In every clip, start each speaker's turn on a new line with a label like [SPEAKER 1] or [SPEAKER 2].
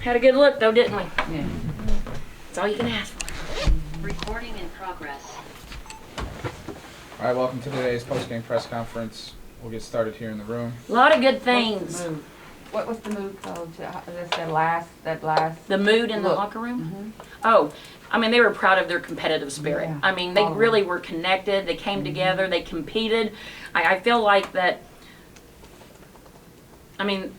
[SPEAKER 1] Had a good look though, didn't we?
[SPEAKER 2] Yeah.
[SPEAKER 1] That's all you can ask for.
[SPEAKER 3] Recording in progress.
[SPEAKER 4] All right, welcome to today's post-game press conference. We'll get started here in the room.
[SPEAKER 1] A lot of good things.
[SPEAKER 2] What was the move called? That's that last.
[SPEAKER 1] The mood in the
[SPEAKER 2] Look.
[SPEAKER 1] locker room?
[SPEAKER 2] Mm-hmm.
[SPEAKER 1] Oh, I mean, they were proud of their competitive spirit.
[SPEAKER 2] Yeah.
[SPEAKER 1] I mean, they really were connected. They came together. They competed. I feel like that, I mean,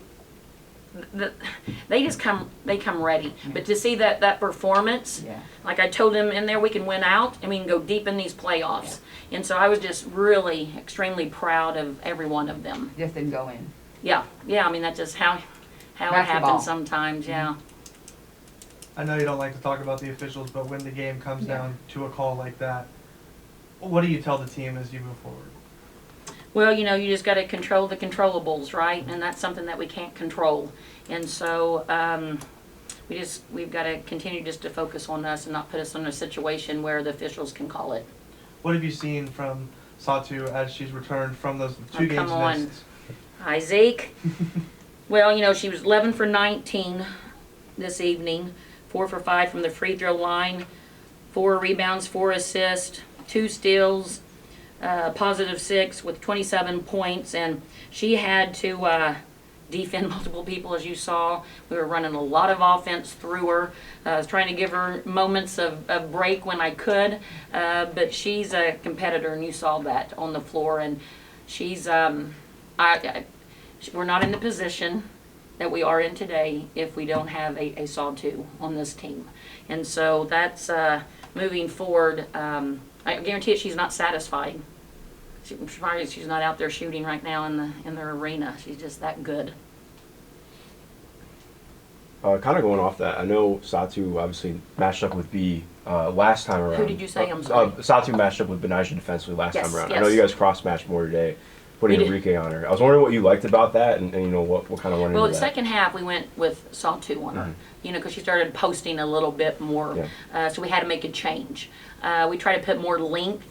[SPEAKER 1] they come ready. But to see that performance,
[SPEAKER 2] Yeah.
[SPEAKER 1] like I told them in there, we can win out and we can go deep in these playoffs. And so I was just really extremely proud of every one of them.
[SPEAKER 2] Just didn't go in.
[SPEAKER 1] Yeah, I mean, that's just how it
[SPEAKER 2] Basketball.
[SPEAKER 1] happens sometimes, yeah.
[SPEAKER 5] I know you don't like to talk about the officials, but when the game comes
[SPEAKER 2] Yeah.
[SPEAKER 5] down to a call like that, what do you tell the team as you move forward?
[SPEAKER 1] Well, you know, you just got to control the controllables, right? And that's something that we can't control. And so we've got to continue just to focus on us and not put us in a situation where the officials can call it.
[SPEAKER 5] What have you seen from Satu as she's returned from those two
[SPEAKER 1] Oh,
[SPEAKER 5] games
[SPEAKER 1] come on.
[SPEAKER 5] missed?
[SPEAKER 1] Hi, Zeke. Well, you know, she was 11 for 19 this evening, 4 for 5 from the free throw line, 4 rebounds, 4 assists, 2 steals, positive 6 with 27 points, and she had to defend multiple people, as you saw. We were running a lot of offense through her. I was trying to give her moments of break when I could, but she's a competitor, and you saw that on the floor, and she's we're not in the position that we are in today if we don't have a Sawtooth on this team. And so that's moving forward. I guarantee it, she's not satisfied. I'm surprised she's not out there shooting right now in the arena. She's just that good.
[SPEAKER 6] Kind of going off that, I know Satu obviously matched up with B last time around.
[SPEAKER 1] Who did you say? I'm sorry.
[SPEAKER 6] Satu matched up with Benaja defensively last
[SPEAKER 1] Yes,
[SPEAKER 6] time around.
[SPEAKER 1] yes.
[SPEAKER 6] I know you guys cross-matched more today, putting
[SPEAKER 1] We did.
[SPEAKER 6] Enrique on her. I was wondering what you liked about that, and you know what kind of went
[SPEAKER 1] Well,
[SPEAKER 6] into
[SPEAKER 1] the
[SPEAKER 6] that.
[SPEAKER 1] second half we went with Sawtooth on her, you know, because she started posting a little bit more.
[SPEAKER 6] Yeah.
[SPEAKER 1] So we had to make a change. We try to put more length,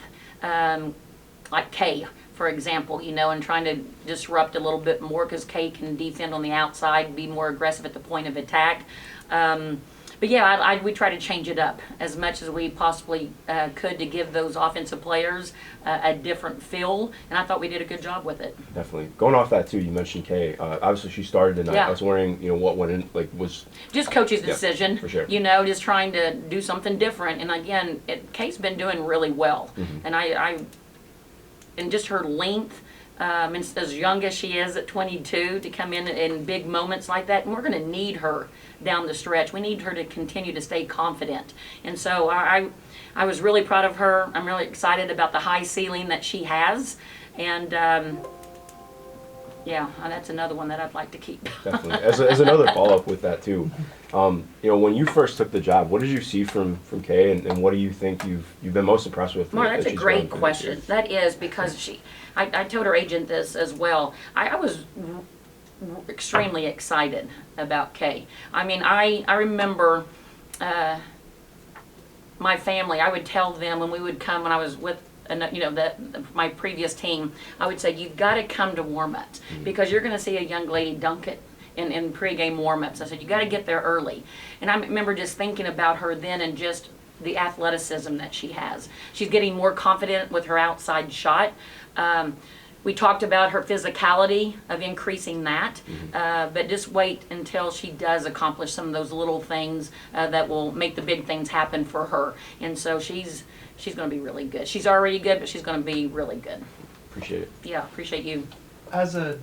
[SPEAKER 1] like Kay, for example, you know, and trying to disrupt a little bit more because Kay can defend on the outside, be more aggressive at the point of attack. But yeah, we try to change it up as much as we possibly could to give those offensive players a different feel, and I thought we did a good job with it.
[SPEAKER 6] Definitely. Going off that too, you mentioned Kay. Obviously, she started tonight.
[SPEAKER 1] Yeah.
[SPEAKER 6] I was wondering, you know, what went in, like, was
[SPEAKER 1] Just coach's
[SPEAKER 6] Yeah,
[SPEAKER 1] decision,
[SPEAKER 6] for sure.
[SPEAKER 1] you know, just trying to do something different. And again, Kay's been doing really well, and and just her length. And as young as she is at 22 to come in big moments like that, and we're going to need her down the stretch. We need her to continue to stay confident. And so I was really proud of her. I'm really excited about the high ceiling that she has. And yeah, that's another one that I'd like to keep.
[SPEAKER 6] definitely. As another follow-up with that too, you know, when you first took the job, what did you see from Kay, and what do you think you've been most impressed with?
[SPEAKER 1] Well,
[SPEAKER 6] that
[SPEAKER 1] that's a
[SPEAKER 6] she's
[SPEAKER 1] great
[SPEAKER 6] done this
[SPEAKER 1] question.
[SPEAKER 6] year?
[SPEAKER 1] That is because I told her agent this as well. I was extremely excited about Kay. I mean, I remember my family, I would tell them when we would come, when I was with you know, my previous team, I would say, you've got to come to warm-ups because you're going to see a young lady dunk it in pregame warm-ups. I said, you got to get there early. And I remember just thinking about her then and just the athleticism that she has. She's getting more confident with her outside shot. We talked about her physicality of increasing that, but just wait until she does accomplish some of those little things that will make the big things happen for her. And so she's going to be really good. She's already good, but she's going to be really good.
[SPEAKER 6] Appreciate it.
[SPEAKER 1] Yeah, appreciate you.
[SPEAKER 5] As a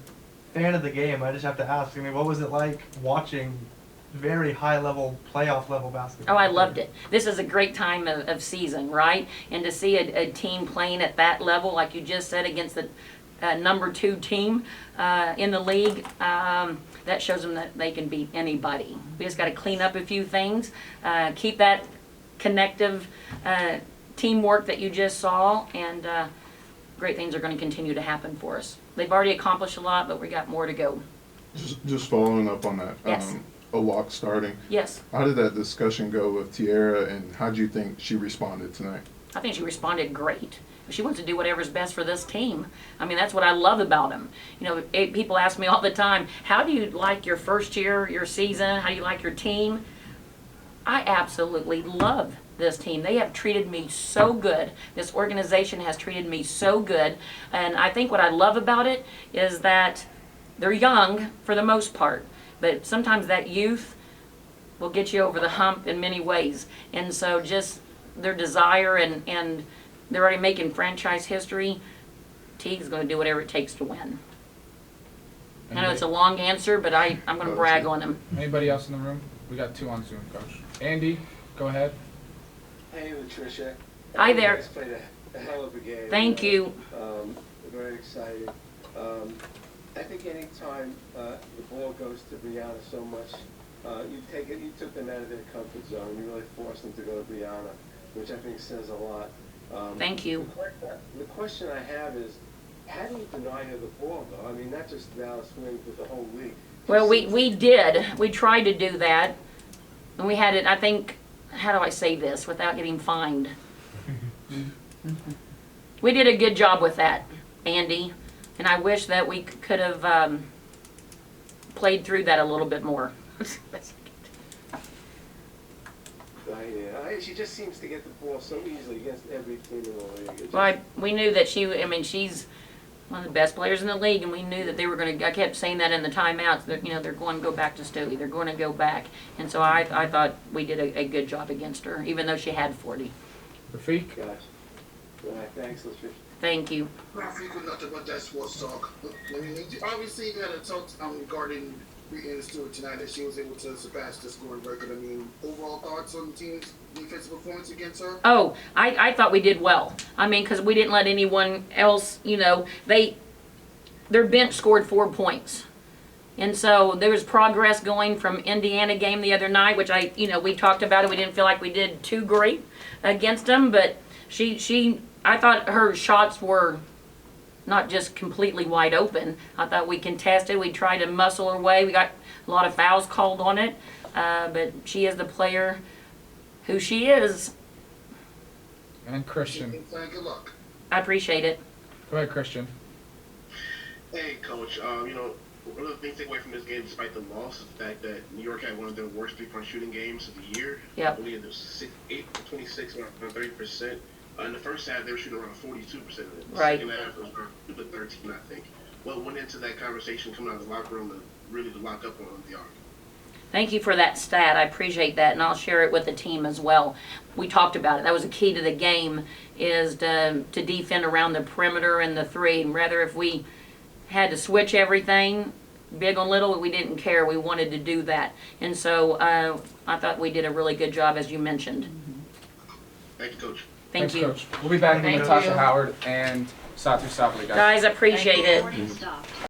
[SPEAKER 5] fan of the game, I just have to ask, I mean, what was it like watching very high-level, playoff-level basketball?
[SPEAKER 1] Oh, I loved it. This is a great time of season, right? And to see a team playing at that level, like you just said, against the number 2 team in the league, that shows them that they can beat anybody. We just got to clean up a few things, keep that connective teamwork that you just saw, and great things are going to continue to happen for us. They've already accomplished a lot, but we got more to go.
[SPEAKER 7] Just following up on that,
[SPEAKER 1] Yes.
[SPEAKER 7] Owak starting.
[SPEAKER 1] Yes,
[SPEAKER 7] How did that discussion go with Tiara, and how do you think she responded tonight?
[SPEAKER 1] I think she responded great. She wants to do whatever's best for this team. I mean, that's what I love about him. You know, people ask me all the time, how do you like your first year, your season? How do you like your team? I absolutely love this team. They have treated me so good. This organization has treated me so good. And I think what I love about it is that they're young for the most part, but sometimes that youth will get you over the hump in many ways. And so just their desire and they're already making franchise history. Teague's going to do whatever it takes to win. I know it's a long answer, but I'm going to brag on him.
[SPEAKER 4] Anybody else in the room? We got 2 on Zoom, Coach. Andy, go ahead.
[SPEAKER 8] Hey, Latricia.
[SPEAKER 1] Hi there.
[SPEAKER 8] You guys played a hell of a game.
[SPEAKER 1] Thank you.
[SPEAKER 8] Very exciting. I think any time the ball goes to Brianna so much, you took them out of their comfort zone. You really forced them to go to Brianna, which I think says a lot.
[SPEAKER 1] Thank you.
[SPEAKER 8] The question I have is, how do you deny her the ball, though? I mean, not just Dallas Wings, but the whole league.
[SPEAKER 1] Well, we did. We tried to do that. And we had it, I think, how do I say this without getting fined? We did a good job with that, Andy. And I wish that we could have played through that a little bit more.
[SPEAKER 8] She just seems to get the ball so easily against every team in the league.
[SPEAKER 1] Well, we knew that she's one of the best players in the league, and we knew that they were going to, I kept saying that in the timeouts, that, you know, they're going to go back to Stewie. They're going to go back. And so I thought we did a good job against her, even though she had 40.
[SPEAKER 4] Rafiq?
[SPEAKER 8] Gosh. Thanks, Latricia.
[SPEAKER 1] Thank you.
[SPEAKER 9] Rafiq with nothing but that sports talk. I mean, obviously you had a talk regarding Brianna Stewart tonight that she was able to surpass the scoring record. I mean, overall thoughts on the team's defensive performance against her?
[SPEAKER 1] Oh, I thought we did well. I mean, because we didn't let anyone else, you know, their bench scored 4 points. And so there was progress going from Indiana game the other night, which we talked about it. We didn't feel like we did too great against them, but I thought her shots were not just completely wide open. I thought we contested. We tried to muscle her way. We got a lot of fouls called on it, but she is the player who she is.
[SPEAKER 4] And Christian.
[SPEAKER 9] Good luck.
[SPEAKER 1] I appreciate it.
[SPEAKER 4] Go ahead, Christian.
[SPEAKER 9] Hey, Coach. One of the things to take away from this game, despite the loss, is the fact that New York had one of their worst three-point shooting games of the year.
[SPEAKER 1] Yep.
[SPEAKER 9] Only 8 for 26, around 30%. In the first half, they were shooting around 42% of it.
[SPEAKER 1] Right.
[SPEAKER 9] Second half, it was around 13, I think. What went into that conversation coming out of the locker room to lock up on the arc?
[SPEAKER 1] Thank you for that stat. I appreciate that, and I'll share it with the team as well. We talked about it. That was a key to the game, is to defend around the perimeter and the three. And rather, if we had to switch everything, big on little, we didn't care. We wanted to do that. And so I thought we did a really good job, as you mentioned.
[SPEAKER 9] Thank you, Coach.
[SPEAKER 1] Thank
[SPEAKER 4] Thanks,
[SPEAKER 1] you.
[SPEAKER 4] Coach. We'll be back with
[SPEAKER 1] Thank
[SPEAKER 4] Natasha
[SPEAKER 1] you.
[SPEAKER 4] Howard and Satu Sabli, guys.
[SPEAKER 1] Guys, I appreciate it.
[SPEAKER 3] Recording stopped.